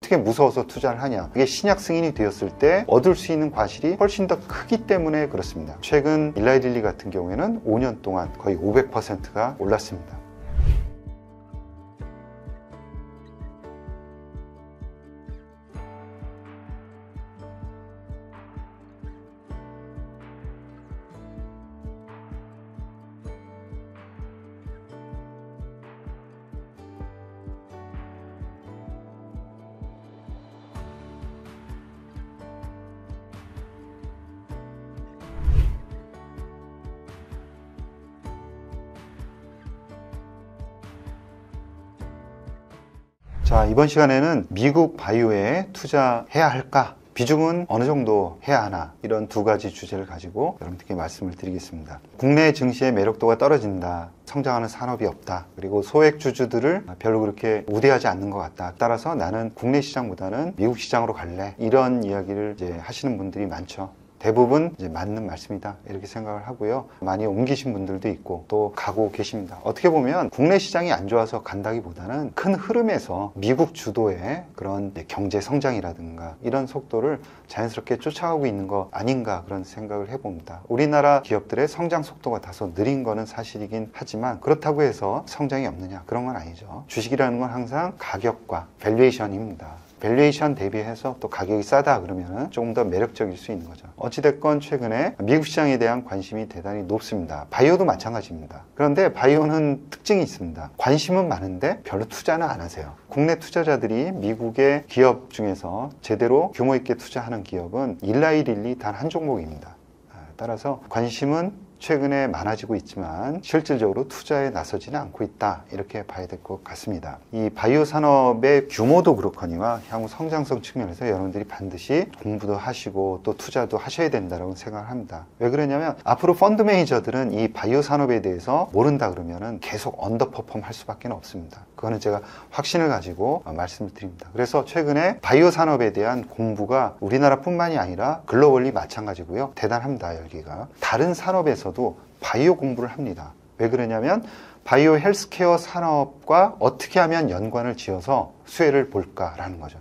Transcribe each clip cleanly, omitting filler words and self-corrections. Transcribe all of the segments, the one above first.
어떻게 무서워서 투자를 하냐? 그게 신약 승인이 되었을 때 얻을 수 있는 과실이 훨씬 더 크기 때문에 그렇습니다. 최근 일라이 릴리 같은 경우에는 5년 동안 거의 500%가 올랐습니다. 자, 이번 시간에는 미국 바이오에 투자해야 할까? 비중은 어느 정도 해야 하나? 이런 두 가지 주제를 가지고 여러분들께 말씀을 드리겠습니다. 국내 증시의 매력도가 떨어진다. 성장하는 산업이 없다. 그리고 소액 주주들을 별로 그렇게 우대하지 않는 것 같다. 따라서 나는 국내 시장보다는 미국 시장으로 갈래. 이런 이야기를 이제 하시는 분들이 많죠. 대부분 이제 맞는 말씀이다 이렇게 생각을 하고요. 많이 옮기신 분들도 있고 또 가고 계십니다. 어떻게 보면 국내 시장이 안 좋아서 간다기보다는 큰 흐름에서 미국 주도의 그런 경제 성장이라든가 이런 속도를 자연스럽게 쫓아가고 있는 거 아닌가 그런 생각을 해봅니다. 우리나라 기업들의 성장 속도가 다소 느린 거는 사실이긴 하지만 그렇다고 해서 성장이 없느냐 그런 건 아니죠. 주식이라는 건 항상 가격과 밸류에이션입니다. 밸류에이션 대비해서 또 가격이 싸다 그러면 조금 더 매력적일 수 있는 거죠. 어찌됐건 최근에 미국 시장에 대한 관심이 대단히 높습니다. 바이오도 마찬가지입니다. 그런데 바이오는 특징이 있습니다. 관심은 많은데 별로 투자는 안 하세요. 국내 투자자들이 미국의 기업 중에서 제대로 규모 있게 투자하는 기업은 일라이 릴리 단 한 종목입니다. 따라서 관심은 최근에 많아지고 있지만 실질적으로 투자에 나서지는 않고 있다 이렇게 봐야 될 것 같습니다. 이 바이오 산업의 규모도 그렇거니와 향후 성장성 측면에서 여러분들이 반드시 공부도 하시고 또 투자도 하셔야 된다고 생각을 합니다. 왜 그러냐면 앞으로 펀드 매니저들은 이 바이오 산업에 대해서 모른다 그러면은 계속 언더퍼폼 할 수밖에 없습니다. 그거는 제가 확신을 가지고 말씀을 드립니다. 그래서 최근에 바이오 산업에 대한 공부가 우리나라뿐만이 아니라 글로벌리 마찬가지고요. 대단합니다. 여기가 다른 산업에서도 바이오 공부를 합니다. 왜 그러냐면 바이오 헬스케어 산업과 어떻게 하면 연관을 지어서 수혜를 볼까라는 거죠.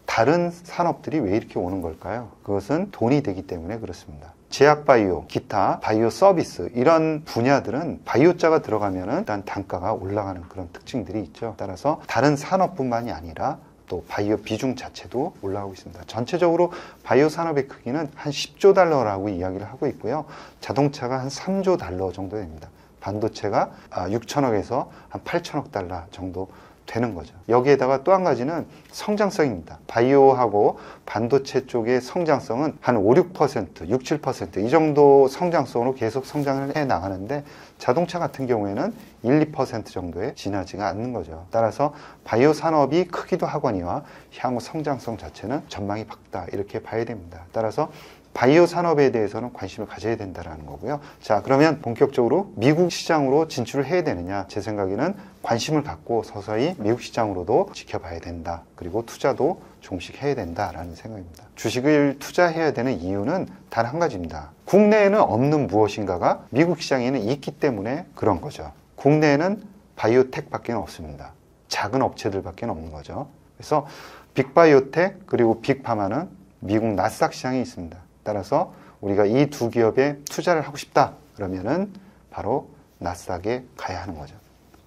다른 산업들이 왜 이렇게 오는 걸까요? 그것은 돈이 되기 때문에 그렇습니다. 제약 바이오, 기타 바이오 서비스 이런 분야들은 바이오자가 들어가면 일단 단가가 올라가는 그런 특징들이 있죠. 따라서 다른 산업뿐만이 아니라 또 바이오 비중 자체도 올라가고 있습니다. 전체적으로 바이오 산업의 크기는 한 10조 달러라고 이야기를 하고 있고요. 자동차가 한 3조 달러 정도 됩니다. 반도체가 6천억에서 한 8천억 달러 정도 되는 거죠. 여기에다가 또 한 가지는 성장성입니다. 바이오하고 반도체 쪽의 성장성은 한 5, 6%, 6, 7% 이 정도 성장성으로 계속 성장을 해 나가는데 자동차 같은 경우에는 1, 2% 정도에 지나지가 않는 거죠. 따라서 바이오 산업이 크기도 하거니와 향후 성장성 자체는 전망이 밝다 이렇게 봐야 됩니다. 따라서 바이오 산업에 대해서는 관심을 가져야 된다는 거고요. 자, 그러면 본격적으로 미국 시장으로 진출을 해야 되느냐? 제 생각에는 관심을 갖고 서서히 미국 시장으로도 지켜봐야 된다. 그리고 투자도 조금씩 해야 된다라는 생각입니다. 주식을 투자해야 되는 이유는 단 한 가지입니다. 국내에는 없는 무엇인가가 미국 시장에는 있기 때문에 그런 거죠. 국내에는 바이오텍밖에 없습니다. 작은 업체들밖에 없는 거죠. 그래서 빅바이오텍 그리고 빅파마는 미국 나스닥 시장에 있습니다. 따라서 우리가 이 두 기업에 투자를 하고 싶다 그러면은 바로 나스닥에 가야 하는 거죠.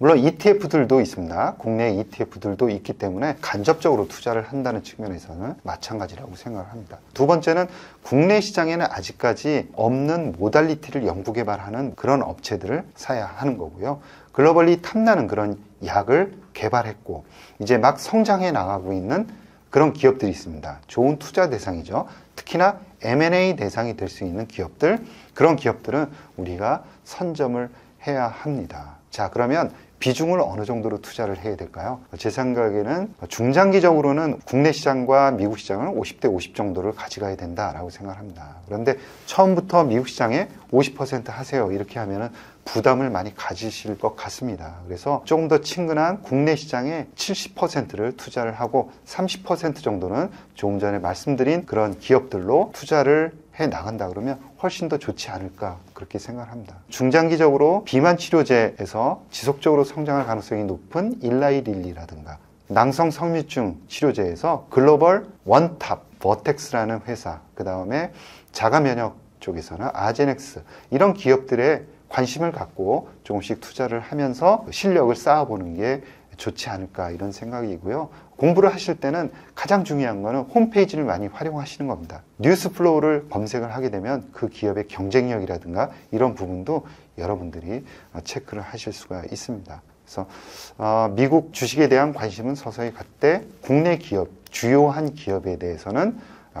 물론 ETF들도 있습니다. 국내 ETF들도 있기 때문에 간접적으로 투자를 한다는 측면에서는 마찬가지라고 생각을 합니다. 두 번째는 국내 시장에는 아직까지 없는 모달리티를 연구 개발하는 그런 업체들을 사야 하는 거고요. 글로벌리 탐나는 그런 약을 개발했고 이제 막 성장해 나가고 있는 그런 기업들이 있습니다. 좋은 투자 대상이죠. 특히나 M&A 대상이 될 수 있는 기업들, 그런 기업들은 우리가 선점을 해야 합니다. 자, 그러면 비중을 어느 정도로 투자를 해야 될까요? 제 생각에는 중장기적으로는 국내 시장과 미국 시장을 50대 50 정도를 가져가야 된다라고 생각합니다. 그런데 처음부터 미국 시장에 50% 하세요 이렇게 하면은 부담을 많이 가지실 것 같습니다. 그래서 조금 더 친근한 국내 시장에 70%를 투자를 하고 30% 정도는 조금 전에 말씀드린 그런 기업들로 투자를 해 나간다 그러면 훨씬 더 좋지 않을까 그렇게 생각을 합니다. 중장기적으로 비만 치료제에서 지속적으로 성장할 가능성이 높은 일라이 릴리라든가 낭성 성미증 치료제에서 글로벌 원탑 버텍스라는 회사, 그 다음에 자가면역 쪽에서는 아제넥스, 이런 기업들의 관심을 갖고 조금씩 투자를 하면서 실력을 쌓아보는 게 좋지 않을까, 이런 생각이고요. 공부를 하실 때는 가장 중요한 거는 홈페이지를 많이 활용하시는 겁니다. 뉴스 플로우를 검색을 하게 되면 그 기업의 경쟁력이라든가 이런 부분도 여러분들이 체크를 하실 수가 있습니다. 그래서 미국 주식에 대한 관심은 서서히 갖되 국내 기업, 주요한 기업에 대해서는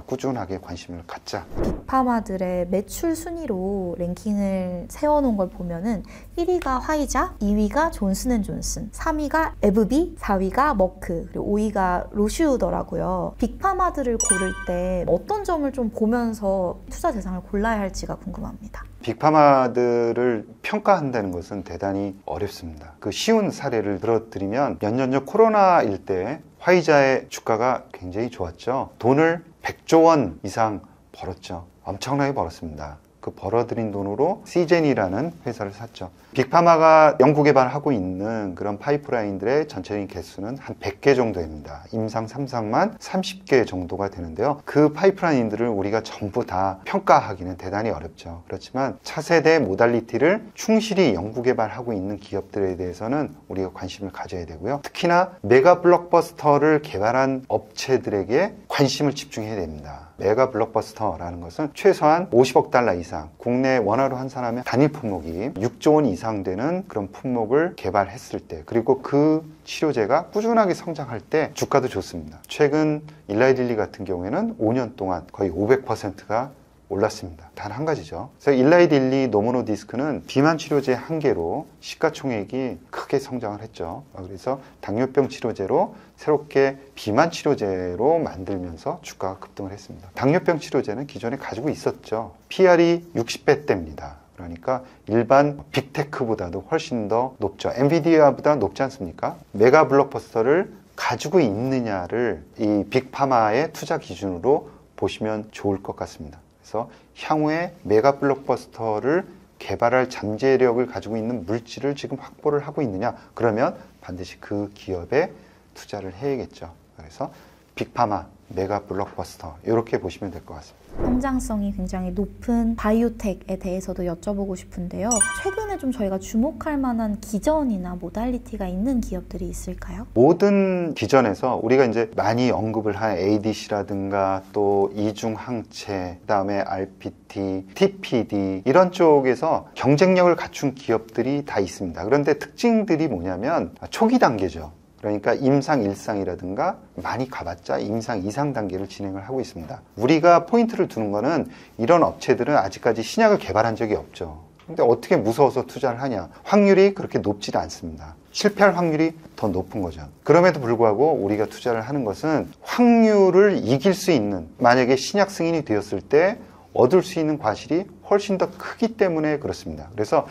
꾸준하게 관심을 갖자. 빅파마들의 매출 순위로 랭킹을 세워놓은 걸 보면은 1위가 화이자, 2위가 존슨앤존슨, 3위가 에브비, 4위가 머크, 그리고 5위가 로슈더라고요. 빅파마들을 고를 때 어떤 점을 좀 보면서 투자 대상을 골라야 할지가 궁금합니다. 빅파마들을 평가한다는 것은 대단히 어렵습니다. 그 쉬운 사례를 들어드리면 몇 년 전 코로나일 때 화이자의 주가가 굉장히 좋았죠. 돈을 100조 원 이상 벌었죠. 엄청나게 벌었습니다. 그 벌어들인 돈으로 시젠이라는 회사를 샀죠. 빅파마가 연구개발하고 있는 그런 파이프라인들의 전체적인 개수는 한 100개 정도 됩니다. 임상 3상만 30개 정도가 되는데요. 그 파이프라인들을 우리가 전부 다 평가하기는 대단히 어렵죠. 그렇지만 차세대 모달리티를 충실히 연구개발하고 있는 기업들에 대해서는 우리가 관심을 가져야 되고요. 특히나 메가 블록버스터를 개발한 업체들에게 관심을 집중해야 됩니다. 메가 블록버스터라는 것은 최소한 50억 달러 이상, 국내 원화로 환산하면 단일 품목이 6조 원 이상 되는 그런 품목을 개발했을 때, 그리고 그 치료제가 꾸준하게 성장할 때 주가도 좋습니다. 최근 일라이릴리 같은 경우에는 5년 동안 거의 500%가 올랐습니다. 단 한 가지죠. 그래서 일라이릴리 노모노디스크는 비만 치료제 한 개로 시가총액이 크게 성장을 했죠. 그래서 당뇨병 치료제로 새롭게 비만 치료제로 만들면서 주가가 급등을 했습니다. 당뇨병 치료제는 기존에 가지고 있었죠. PR이 60배대입니다. 그러니까 일반 빅테크보다도 훨씬 더 높죠. 엔비디아보다 높지 않습니까? 메가 블록버스터를 가지고 있느냐를 이 빅파마의 투자 기준으로 보시면 좋을 것 같습니다. 그래서 향후에 메가 블록버스터를 개발할 잠재력을 가지고 있는 물질을 지금 확보를 하고 있느냐, 그러면 반드시 그 기업에 투자를 해야겠죠. 그래서 빅파마, 메가 블록버스터, 이렇게 보시면 될 것 같습니다. 성장성이 굉장히 높은 바이오텍에 대해서도 여쭤보고 싶은데요. 최근에 좀 저희가 주목할 만한 기전이나 모달리티가 있는 기업들이 있을까요? 모든 기전에서 우리가 이제 많이 언급을 한 ADC라든가 또 이중항체, 그다음에 RPT, TPD 이런 쪽에서 경쟁력을 갖춘 기업들이 다 있습니다. 그런데 특징들이 뭐냐면 초기 단계죠. 그러니까 임상 1상이라든가 많이 가봤자 임상 2상 단계를 진행을 하고 있습니다. 우리가 포인트를 두는 거는 이런 업체들은 아직까지 신약을 개발한 적이 없죠. 근데 어떻게 무서워서 투자를 하냐? 확률이 그렇게 높지 않습니다. 실패할 확률이 더 높은 거죠. 그럼에도 불구하고 우리가 투자를 하는 것은 확률을 이길 수 있는, 만약에 신약 승인이 되었을 때 얻을 수 있는 과실이 훨씬 더 크기 때문에 그렇습니다. 그래서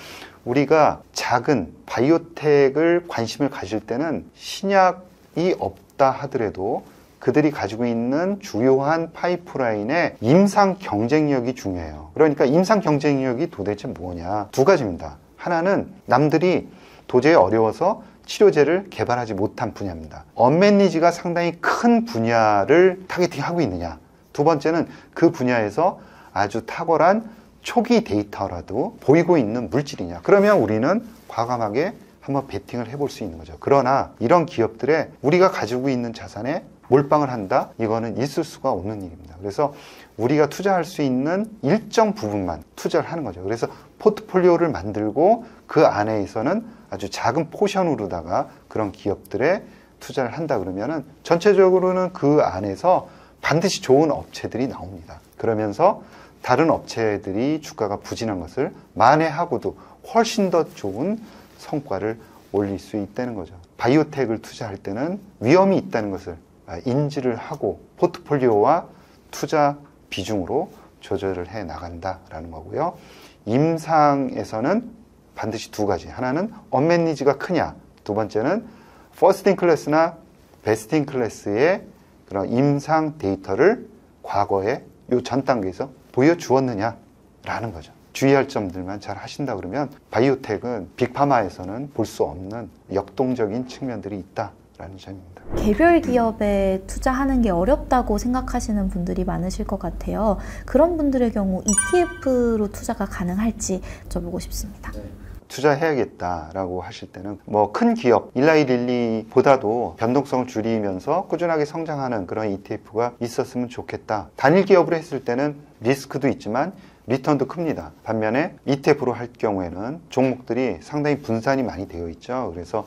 우리가 작은 바이오텍을 관심을 가질 때는 신약이 없다 하더라도 그들이 가지고 있는 주요한 파이프라인의 임상 경쟁력이 중요해요. 그러니까 임상 경쟁력이 도대체 뭐냐? 두 가지입니다. 하나는 남들이 도저히 어려워서 치료제를 개발하지 못한 분야입니다. 언맷 니즈가 상당히 큰 분야를 타겟팅하고 있느냐. 두 번째는 그 분야에서 아주 탁월한 초기 데이터라도 보이고 있는 물질이냐. 그러면 우리는 과감하게 한번 베팅을 해볼 수 있는 거죠. 그러나 이런 기업들의 우리가 가지고 있는 자산에 몰빵을 한다? 이거는 있을 수가 없는 일입니다. 그래서 우리가 투자할 수 있는 일정 부분만 투자를 하는 거죠. 그래서 포트폴리오를 만들고 그 안에서는 아주 작은 포션으로다가 그런 기업들에 투자를 한다 그러면은 전체적으로는 그 안에서 반드시 좋은 업체들이 나옵니다. 그러면서 다른 업체들이 주가가 부진한 것을 만회하고도 훨씬 더 좋은 성과를 올릴 수 있다는 거죠. 바이오텍을 투자할 때는 위험이 있다는 것을 인지를 하고 포트폴리오와 투자 비중으로 조절을 해 나간다라는 거고요. 임상에서는 반드시 두 가지. 하나는 언맷 니즈가 크냐. 두 번째는 퍼스트 인 클래스나 베스트 인 클래스의 그런 임상 데이터를 과거에 요 전 단계에서 보여주었느냐라는 거죠. 주의할 점들만 잘 하신다 그러면 바이오텍은 빅파마에서는 볼 수 없는 역동적인 측면들이 있다. 라는 점입니다. 개별 기업에 투자하는 게 어렵다고 생각하시는 분들이 많으실 것 같아요. 그런 분들의 경우 ETF로 투자가 가능할지 여쭤보고 싶습니다. 투자해야겠다라고 하실 때는 뭐 큰 기업 1112보다도 변동성을 줄이면서 꾸준하게 성장하는 그런 ETF가 있었으면 좋겠다. 단일 기업으로 했을 때는 리스크도 있지만 리턴도 큽니다. 반면에 ETF로 할 경우에는 종목들이 상당히 분산이 많이 되어 있죠. 그래서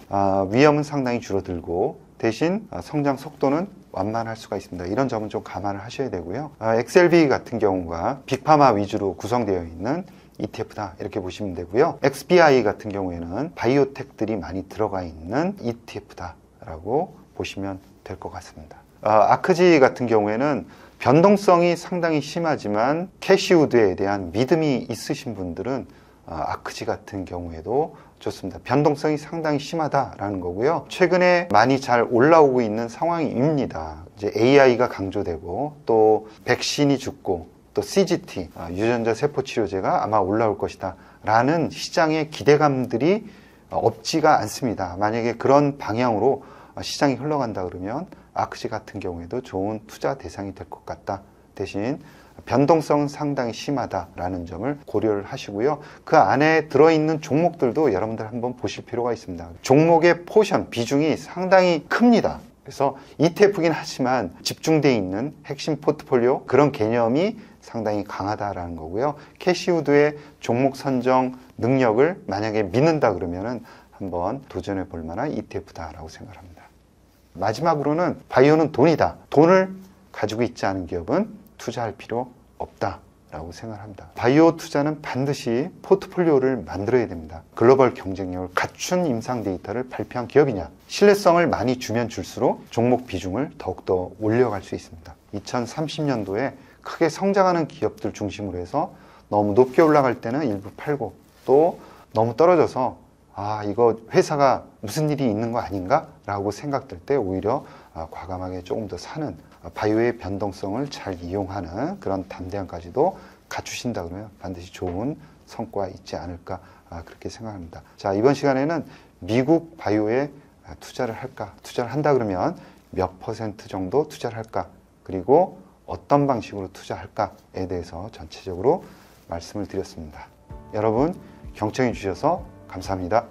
위험은 상당히 줄어들고 대신 성장 속도는 완만할 수가 있습니다. 이런 점은 좀 감안을 하셔야 되고요. XLB 같은 경우가 빅파마 위주로 구성되어 있는 ETF다 이렇게 보시면 되고요. XBI 같은 경우에는 바이오텍들이 많이 들어가 있는 ETF다 라고 보시면 될 것 같습니다. 아크지 같은 경우에는 변동성이 상당히 심하지만 캐시우드에 대한 믿음이 있으신 분들은 아크지 같은 경우에도 좋습니다. 변동성이 상당히 심하다라는 거고요. 최근에 많이 잘 올라오고 있는 상황입니다. 이제 AI가 강조되고 또 백신이 죽고 또 CGT, 유전자 세포 치료제가 아마 올라올 것이다 라는 시장의 기대감들이 없지가 않습니다. 만약에 그런 방향으로 시장이 흘러간다 그러면 아크지 같은 경우에도 좋은 투자 대상이 될 것 같다. 대신 변동성은 상당히 심하다라는 점을 고려를 하시고요. 그 안에 들어있는 종목들도 여러분들 한번 보실 필요가 있습니다. 종목의 포션, 비중이 상당히 큽니다. 그래서 ETF긴 하지만 집중되어 있는 핵심 포트폴리오 그런 개념이 상당히 강하다라는 거고요. 캐시우드의 종목 선정 능력을 만약에 믿는다 그러면은 한번 도전해 볼 만한 ETF다라고 생각합니다. 마지막으로는 바이오는 돈이다. 돈을 가지고 있지 않은 기업은 투자할 필요 없다라고 생각합니다. 바이오 투자는 반드시 포트폴리오를 만들어야 됩니다. 글로벌 경쟁력을 갖춘 임상 데이터를 발표한 기업이냐. 신뢰성을 많이 주면 줄수록 종목 비중을 더욱더 올려갈 수 있습니다. 2030년도에 크게 성장하는 기업들 중심으로 해서 너무 높게 올라갈 때는 일부 팔고 또 너무 떨어져서 이거 회사가 무슨 일이 있는 거 아닌가? 라고 생각될 때 오히려 과감하게 조금 더 사는 바이오의 변동성을 잘 이용하는 그런 담대함까지도 갖추신다 그러면 반드시 좋은 성과 있지 않을까 그렇게 생각합니다. 자, 이번 시간에는 미국 바이오에 투자를 할까? 투자를 한다 그러면 몇 % 정도 투자를 할까? 그리고 어떤 방식으로 투자할까에 대해서 전체적으로 말씀을 드렸습니다. 여러분 경청해 주셔서 감사합니다.